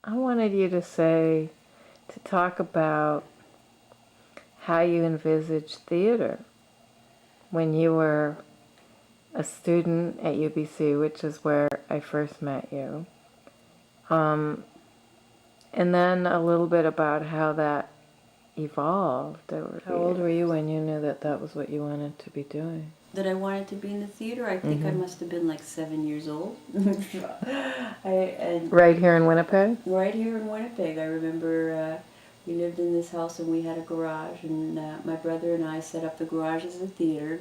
I wanted you to talk about how you envisaged theater when you were a student at UBC, which is where I first met you. And then a little bit about how that evolved. How old were you when you knew that that was what you wanted to be doing? That I wanted to be in the theater? I think I must have been like 7 years old. Right here in Winnipeg? Right here in Winnipeg. I remember we lived in this house and we had a garage, and my brother and I set up the garage as a theater,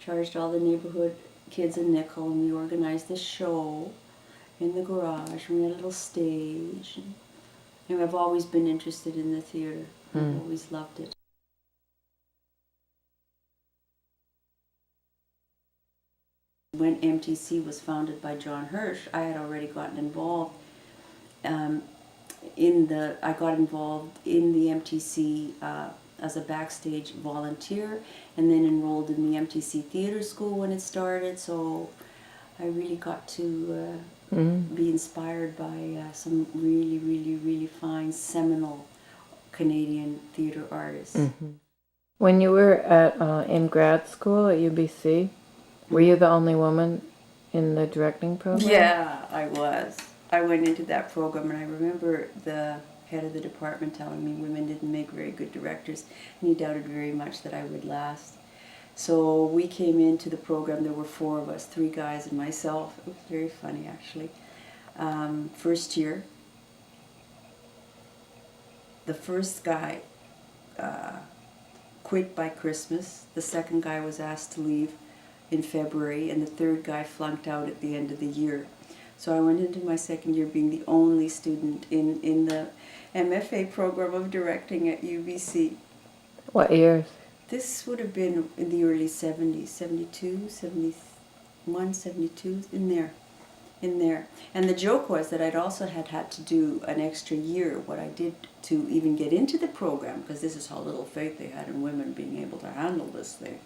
charged all the neighborhood kids a nickel, and we organized this show in the garage. We had a little stage. And I've always been interested in the theater. I've always loved it. When MTC was founded by John Hirsch, I had already gotten involved I got involved in the MTC as a backstage volunteer, and then enrolled in the MTC Theater School when it started. So I really got to be inspired by some really, really, really fine, seminal Canadian theater artists. When you were in grad school at UBC, were you the only woman in the directing program? Yeah, I was. I went into that program, and I remember the head of the department telling me women didn't make very good directors, and he doubted very much that I would last. So we came into the program. There were 4 of us, 3 guys and myself. It was very funny, actually. First year, the first guy quit by Christmas. The second guy was asked to leave in February, and the third guy flunked out at the end of the year. So I went into my second year being the only student in the MFA program of directing at UBC. What years? This would have been in the early 70s, 72, 71, 72, in there. And the joke was that I'd also had to do an extra year. What I did to even get into the program, because this is how little faith they had in women being able to handle this thing,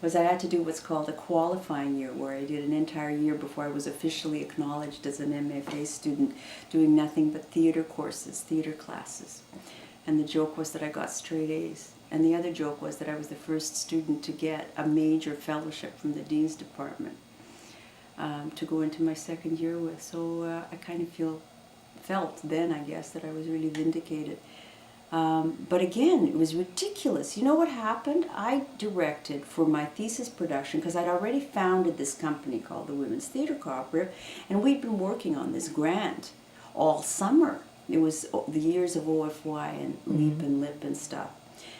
was I had to do what's called a qualifying year, where I did an entire year before I was officially acknowledged as an MFA student, doing nothing but theater courses, theater classes. And the joke was that I got straight A's. And the other joke was that I was the first student to get a major fellowship from the Dean's Department to go into my second year with. So I kind of felt then, I guess, that I was really vindicated. But again, it was ridiculous. You know what happened? I directed for my thesis production, because I'd already founded this company called the Women's Theatre Cooperative, and we'd been working on this grant all summer. It was the years of OFY and LEAP and LIP and stuff.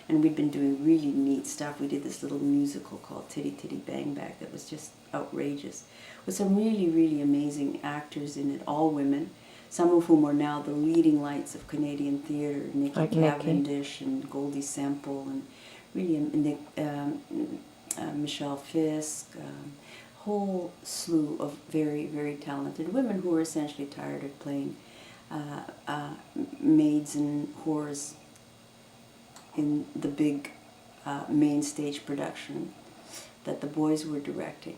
And we'd been doing really neat stuff. We did this little musical called Titty Titty Bang Bang that was just outrageous, with some really, really amazing actors in it, all women, some of whom are now the leading lights of Canadian theatre, Nikki Cavendish and Goldie Semple, and really Michelle Fisk, a whole slew of very, very talented women who are essentially tired of playing maids and whores in the big main stage production that the boys were directing.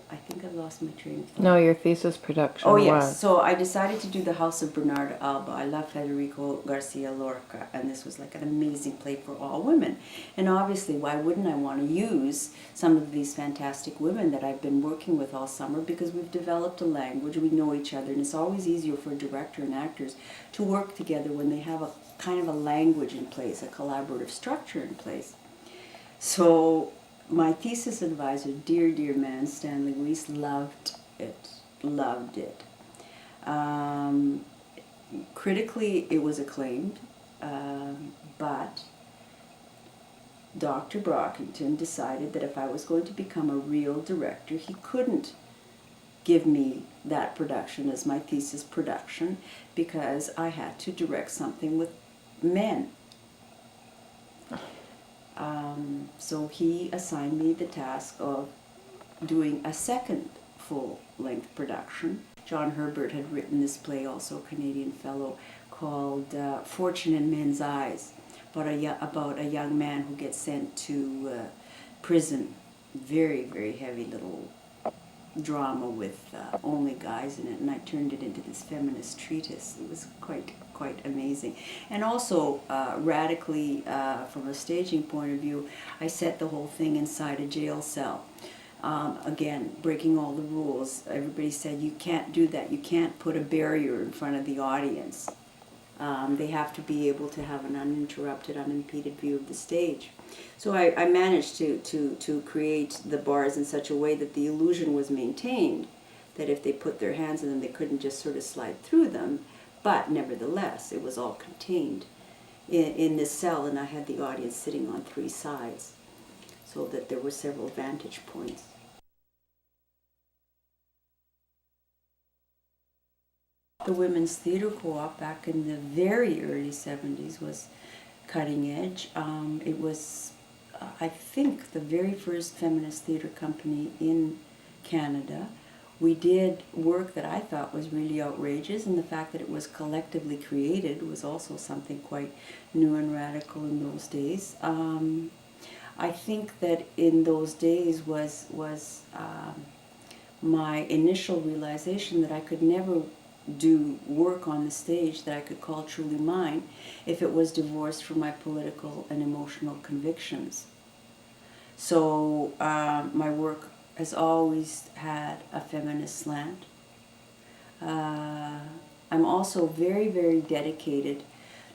I think I've lost my train of thought. No, your thesis production. Oh, yes. So I decided to do The House of Bernarda Alba. I love Federico Garcia Lorca, and this was like an amazing play for all women. And obviously, why wouldn't I want to use some of these fantastic women that I've been working with all summer, because we've developed a language, we know each other, and it's always easier for a director and actors to work together when they have a kind of a language in place, a collaborative structure in place. So my thesis advisor, dear, dear man, Stanley Weiss, loved it. Critically, it was acclaimed, but Dr. Brockington decided that if I was going to become a real director, he couldn't give me that production as my thesis production, because I had to direct something with men. So he assigned me the task of doing a second full-length production. John Herbert had written this play, also a Canadian fellow, called Fortune in Men's Eyes, about a young man who gets sent to prison. Very, very heavy little drama with only guys in it, and I turned it into this feminist treatise. It was quite amazing. And also, radically, from a staging point of view, I set the whole thing inside a jail cell. Again, breaking all the rules. Everybody said, you can't do that. You can't put a barrier in front of the audience. They have to be able to have an uninterrupted, unimpeded view of the stage. So I managed to create the bars in such a way that the illusion was maintained, that if they put their hands in them, they couldn't just sort of slide through them, but nevertheless, it was all contained in this cell, and I had the audience sitting on 3 sides, so that there were several vantage points. The Women's Theatre Co-op back in the very early 70s was cutting edge. It was, I think, the very first feminist theatre company in Canada. We did work that I thought was really outrageous, and the fact that it was collectively created was also something quite new and radical in those days. I think that in those days was my initial realization that I could never do work on the stage that I could call truly mine if it was divorced from my political and emotional convictions. So my work has always had a feminist slant. I'm also very, very dedicated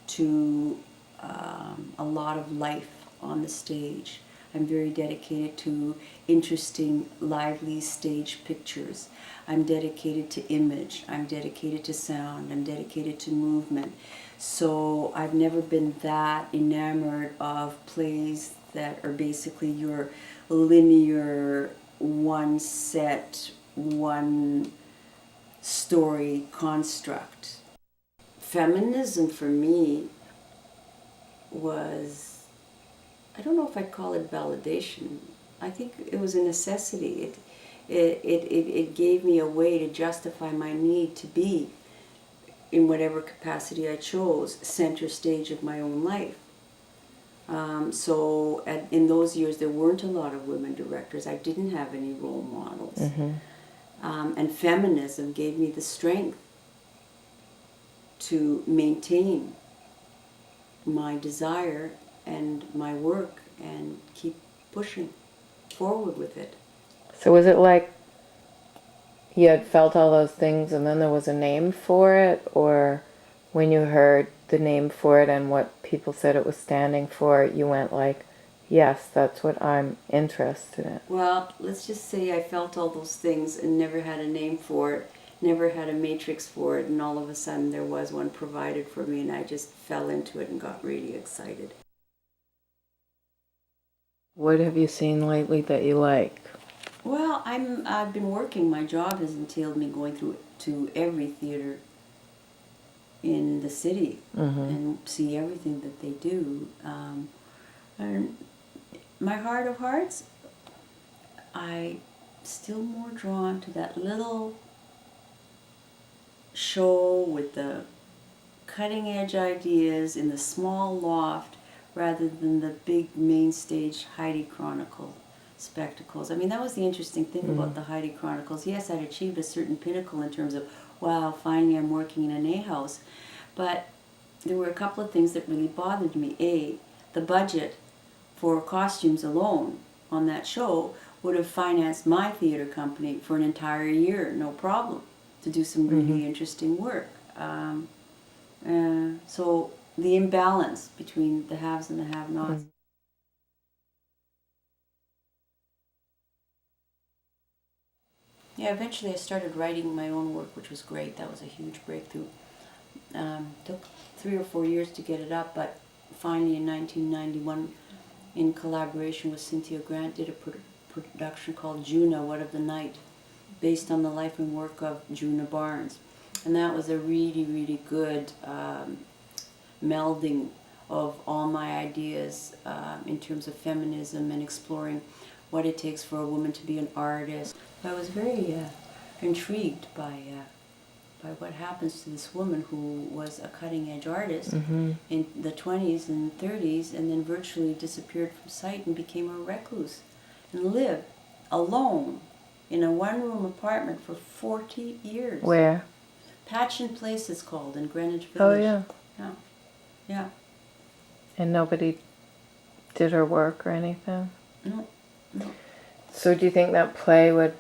to a lot of life on the stage. I'm very dedicated to interesting, lively stage pictures. I'm dedicated to image. I'm dedicated to sound. I'm dedicated to movement. So I've never been that enamored of plays that are basically your linear, one set, one story construct. Feminism for me was, I don't know if I'd call it validation. I think it was a necessity. It gave me a way to justify my need to be, in whatever capacity I chose, center stage of my own life. So in those years, there weren't a lot of women directors. I didn't have any role models. Mm-hmm. And feminism gave me the strength to maintain my desire and my work and keep pushing forward with it. So was it like you had felt all those things and then there was a name for it, or when you heard the name for it and what people said it was standing for, you went like, yes, that's what I'm interested in? Well, let's just say I felt all those things and never had a name for it, never had a matrix for it, and all of a sudden there was one provided for me, and I just fell into it and got really excited. What have you seen lately that you like? Well, I've been working. My job has entailed me going through to every theater in the city and see everything that they do. And my heart of hearts, I'm still more drawn to that little show with the cutting edge ideas in the small loft rather than the big main stage Heidi Chronicle spectacles. I mean, that was the interesting thing about the Heidi Chronicles. Yes, I'd achieved a certain pinnacle in terms of, wow, finally I'm working in an A house. But there were a couple of things that really bothered me. A, the budget for costumes alone on that show would have financed my theater company for an entire year, no problem, to do some really interesting work. So the imbalance between the haves and the have-nots. Yeah, eventually I started writing my own work, which was great. That was a huge breakthrough. Took 3 or 4 years to get it up, but finally in 1991, in collaboration with Cynthia Grant, did a production called Juna, What of the Night, based on the life and work of Juna Barnes. And that was a really, really good melding of all my ideas in terms of feminism and exploring what it takes for a woman to be an artist. I was very intrigued by what happens to this woman who was a cutting-edge artist in the 20s and 30s, and then virtually disappeared from sight and became a recluse and lived alone in a one-room apartment for 40 years. Where? Patchen Place is called, in Greenwich Oh, Village. yeah. Yeah. Yeah. And nobody did her work or anything? No. No. So do you think that play would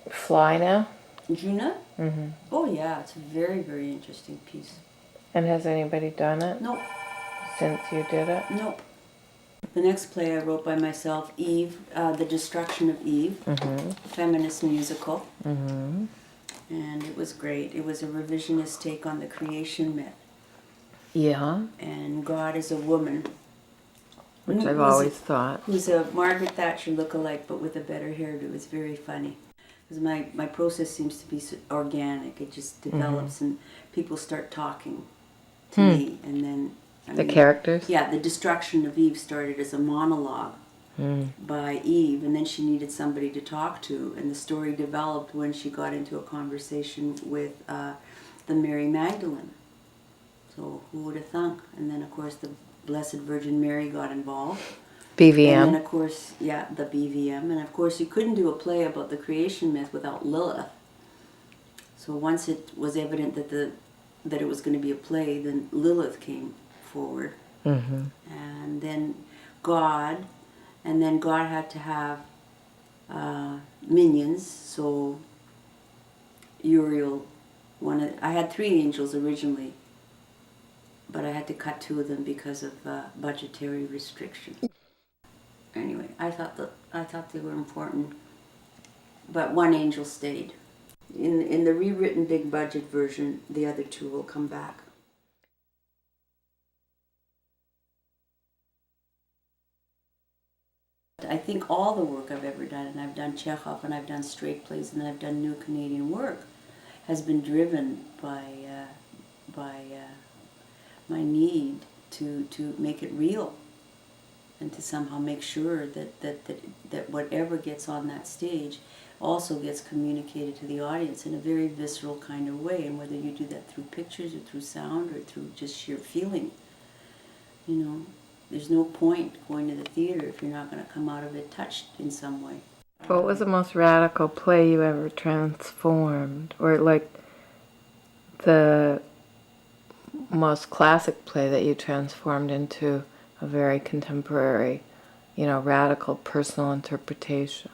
fly now? Juna? Mm-hmm. Oh, yeah. It's a very, very interesting piece. And has anybody done it? No. Since you did it? No. The next play I wrote by myself, Eve, The Destruction of Eve, Mm-hmm. a feminist musical. Mm-hmm. And it was great. It was a revisionist take on the creation myth. Yeah. And God is a woman. Which I've always thought. Who's a Margaret Thatcher lookalike, but with a better hairdo. It's very funny. Because my process seems to be organic. It just develops and people start talking to me. And then... The characters? Yeah, The Destruction of Eve started as a monologue by Eve, and then she needed somebody to talk to, and the story developed when she got into a conversation with the Mary Magdalene. So who would have thunk? And then, of course, the Blessed Virgin Mary got involved. BVM. And then, of course, yeah, the BVM. And, of course, you couldn't do a play about the creation myth without Lilith. So once it was evident that it was going to be a play, then Lilith came forward, and then God had to have minions. So Uriel, I had 3 angels originally, but I had to cut 2 of them because of budgetary restrictions. Anyway, I thought they were important, but 1 angel stayed. In the rewritten big budget version, the other 2 will come back. I think all the work I've ever done, and I've done Chekhov, and I've done straight plays, and I've done New Canadian work, has been driven by my need to make it real, and to somehow make sure that whatever gets on that stage also gets communicated to the audience in a very visceral kind of way, and whether you do that through pictures or through sound or through just sheer feeling, you know. There's no point going to the theater if you're not going to come out of it touched in some way. What was the most radical play you ever transformed? Or like the most classic play that you transformed into a very contemporary, radical personal interpretation?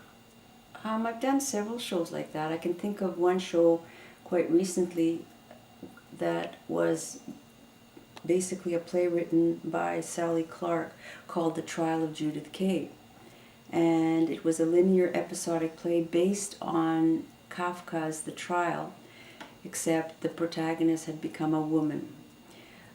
I've done several shows like that. I can think of one show quite recently that was basically a play written by Sally Clark called The Trial of Judith Kay. And it was a linear episodic play based on Kafka's The Trial, except the protagonist had become a woman.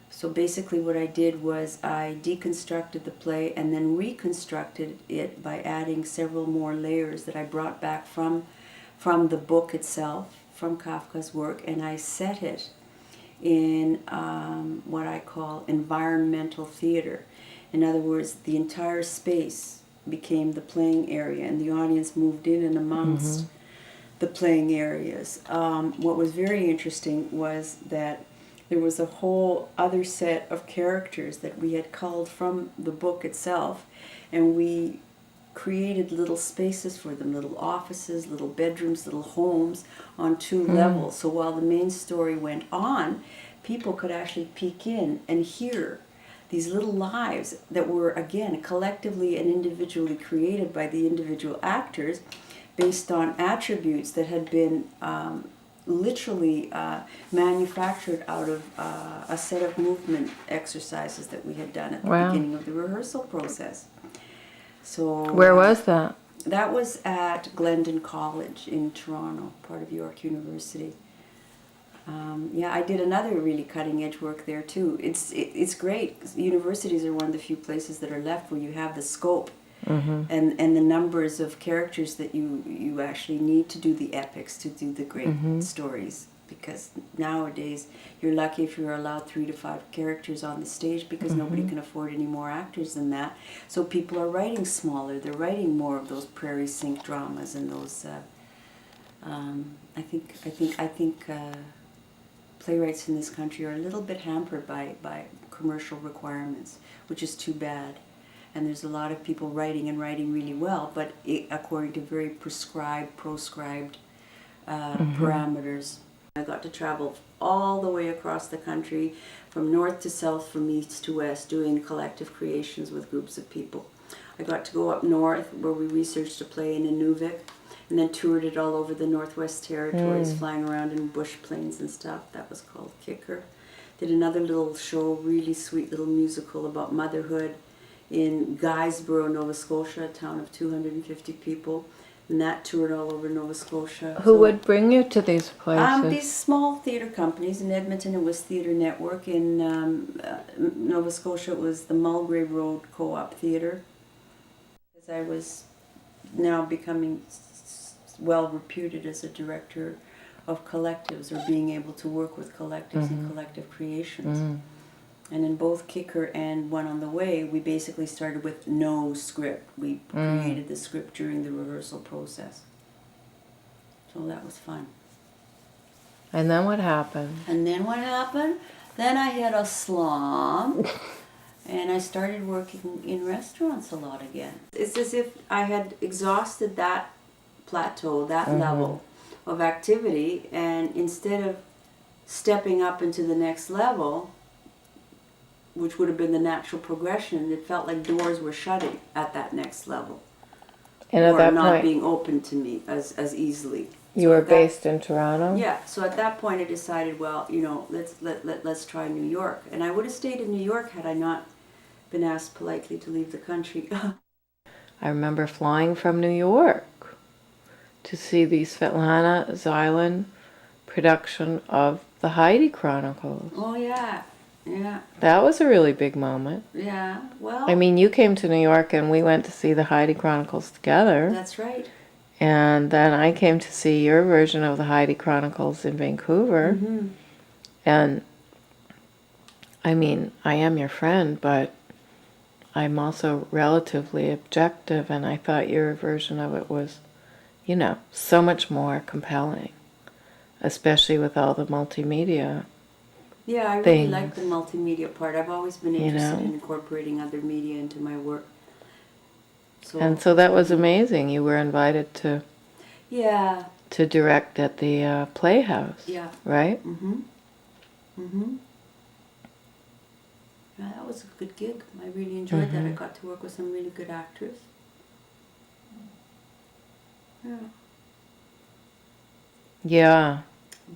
So basically what I did was I deconstructed the play and then reconstructed it by adding several more layers that I brought back from the book itself, from Kafka's work, and I set it in what I call environmental theater. In other words, the entire space became the playing area, and the audience moved in and amongst the playing areas. What was very interesting was that there was a whole other set of characters that we had culled from the book itself, and we created little spaces for them, little offices, little bedrooms, little homes on 2 levels. So while the main story went on, people could actually peek in and hear these little lives that were, again, collectively and individually created by the individual actors based on attributes that had been literally manufactured out of a set of movement exercises that we had done at the beginning of the rehearsal process. So where was that? That was at Glendon College in Toronto, part of York University. Yeah, I did another really cutting-edge work there too. It's great. Universities are one of the few places that are left where you have the scope and the numbers of characters that you actually need to do the epics, to do the great stories. Because nowadays you're lucky if you're allowed 3 to 5 characters on the stage, because nobody can afford any more actors than that. So people are writing smaller. They're writing more of those prairie sink dramas and those. I think playwrights in this country are a little bit hampered by commercial requirements, which is too bad. and there's a lot of people writing and writing really well, but according to very proscribed parameters. I got to travel all the way across the country, from north to south, from east to west, doing collective creations with groups of people. I got to go up north where we researched a play in Inuvik, and then toured it all over the Northwest Territories, flying around in bush planes and stuff. That was called Kicker. Did another little show, really sweet little musical about motherhood in Guysborough, Nova Scotia, a town of 250 people. And that toured all over Nova Scotia. Who would bring you to these places? These small theatre companies. In Edmonton, it was Theatre Network. In Nova Scotia, it was the Mulgrave Road Co-op Theatre. As I was now becoming well reputed as a director of collectives, or being able to work with collectives and collective creations. And in both Kicker and One on the Way, we basically started with no script. We created the script during the rehearsal process. So that was fun. And then what happened? And then what happened? Then I had a slump, and I started working in restaurants a lot again. It's as if I had exhausted that plateau, that level of activity, and instead of stepping up into the next level, which would have been the natural progression, it felt like doors were shutting at that next level. And at or that not point, being open to me as easily. you were based in Toronto? Yeah, so at that point I decided, well, you know, let's try New York. And I would have stayed in New York had I not been asked politely to leave the country. I remember flying from New York to see the Svetlana Zylin production of the Heidi Chronicles. Oh yeah, yeah, That was a really big moment. yeah. Well, I mean, you came to New York and we went to see the Heidi Chronicles together. that's right. And then I came to see your version of the Heidi Chronicles in Vancouver. And I mean, I am your friend, but I'm also relatively objective, and I thought your version of it was, you know, so much more compelling, especially with all the multimedia. Yeah, I really like the multimedia part. I've always been interested in incorporating other media into my work. And so that was amazing. You were invited to direct at the Playhouse. Yeah. Right? Yeah, that was a good gig. I really enjoyed that. I got to work with some really good actors. Yeah. Yeah.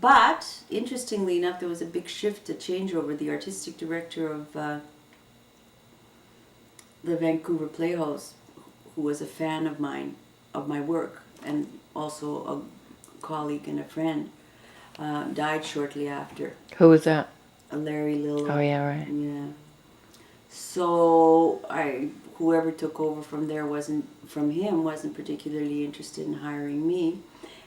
But, interestingly enough, there was a big shift, a changeover. The artistic director of the Vancouver Playhouse, who was a fan of mine, of my work, and also a colleague and a friend, died shortly after. Who was that? Larry Lillo. Oh, yeah, right. Yeah. So whoever took over from there wasn't particularly interested in hiring me.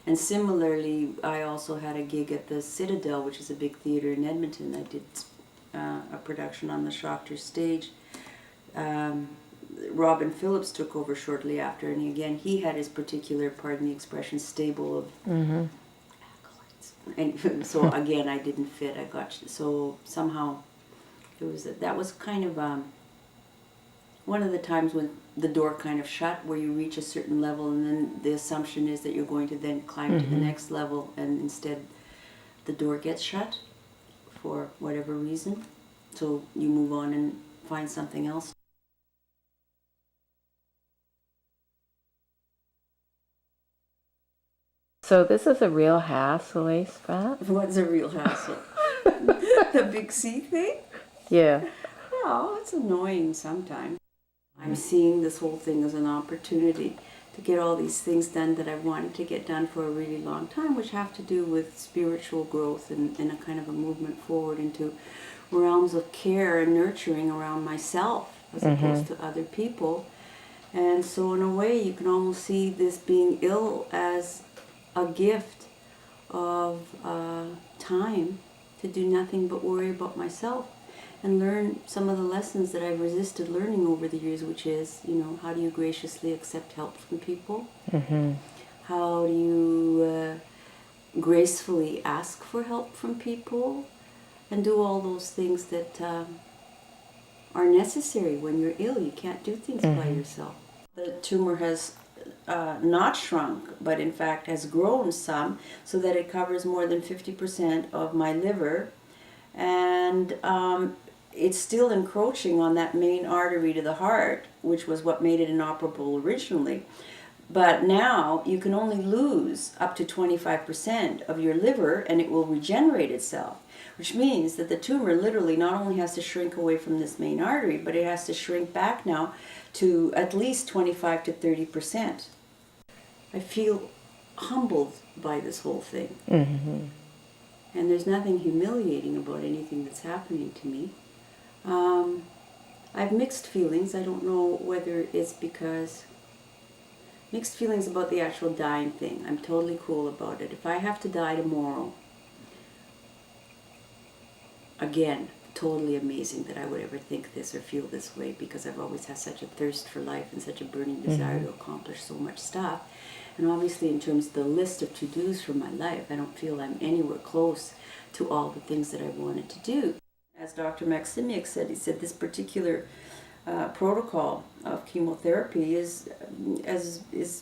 And similarly, I also had a gig at the Citadel, which is a big theater in Edmonton. I did a production on the Schrochter stage. Robin Phillips took over shortly after, and again, he had his particular, pardon the expression, stable of acolytes. And so again, I didn't fit. So somehow that was kind of one of the times when the door kind of shut, where you reach a certain level, and then the assumption is that you're going to then climb to the next level, and instead the door gets shut for whatever reason. So you move on and find something else. So this is a real hassle, eh, Spat? What's a real hassle? The big C thing? Yeah. Well, it's annoying sometimes. I'm seeing this whole thing as an opportunity to get all these things done that I've wanted to get done for a really long time, which have to do with spiritual growth and a kind of a movement forward into realms of care and nurturing around myself as opposed to other people. And so in a way, you can almost see this being ill as a gift of time to do nothing but worry about myself and learn some of the lessons that I've resisted learning over the years, which is, you know, how do you graciously accept help from people? How do you gracefully ask for help from people? And do all those things that are necessary when you're ill. You can't do things by yourself. The tumor has not shrunk, but in fact has grown some, so that it covers more than 50% of my liver, and it's still encroaching on that main artery to the heart, which was what made it inoperable originally. But now you can only lose up to 25% of your liver and it will regenerate itself, which means that the tumor literally not only has to shrink away from this main artery, but it has to shrink back now to at least 25 to 30%. I feel humbled by this whole thing. Mm-hmm. And there's nothing humiliating about anything that's happening to me. I have mixed feelings. I don't know whether it's because... Mixed feelings about the actual dying thing. I'm totally cool about it. If I have to die tomorrow, again, totally amazing that I would ever think this or feel this way, because I've always had such a thirst for life and such a burning desire to accomplish so much stuff. And obviously in terms of the list of to-dos for my life, I don't feel I'm anywhere close to all the things that I wanted to do. As Dr. Maximiak said, he said this particular protocol of chemotherapy is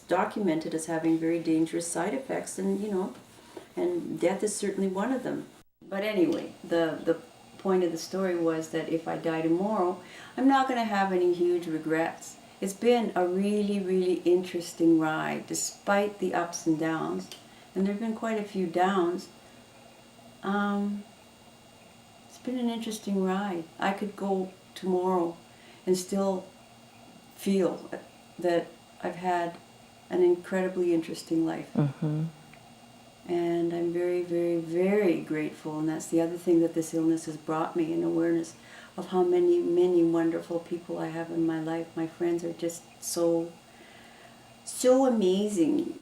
documented as having very dangerous side effects, and death is certainly one of them. But anyway, the point of the story was that if I die tomorrow, I'm not going to have any huge regrets. It's been a really, really interesting ride, despite the ups and downs, and there have been quite a few downs. It's been an interesting ride. I could go tomorrow and still feel that I've had an incredibly interesting life. Mm-hmm. And I'm very, very, very grateful. And that's the other thing that this illness has brought me, an awareness of how many, many wonderful people I have in my life. My friends are just so amazing.